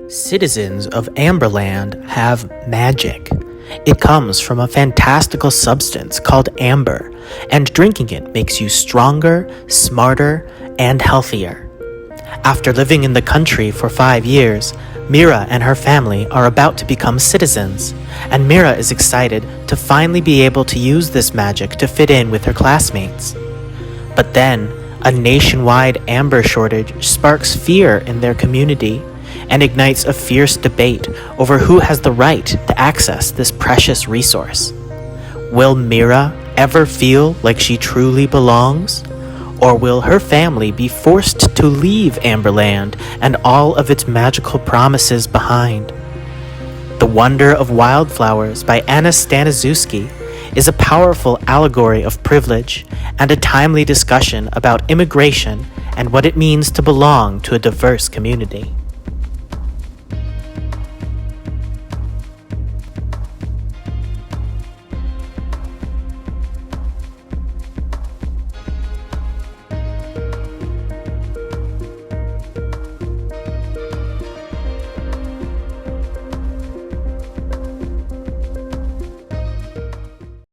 Citizens of Amberland have magic. It comes from a fantastical substance called amber, and drinking it makes you stronger, smarter, and healthier. After living in the country for 5 years, Mira and her family are about to become citizens, and Mira is excited to finally be able to use this magic to fit in with her classmates. But then, a nationwide amber shortage sparks fear in their community and ignites a fierce debate over who has the right to access this precious resource. Will Mira ever feel like she truly belongs? Or will her family be forced to leave Amberland and all of its magical promises behind? The Wonder of Wildflowers by Anna Staniszewski is a powerful allegory of privilege and a timely discussion about immigration and what it means to belong to a diverse community.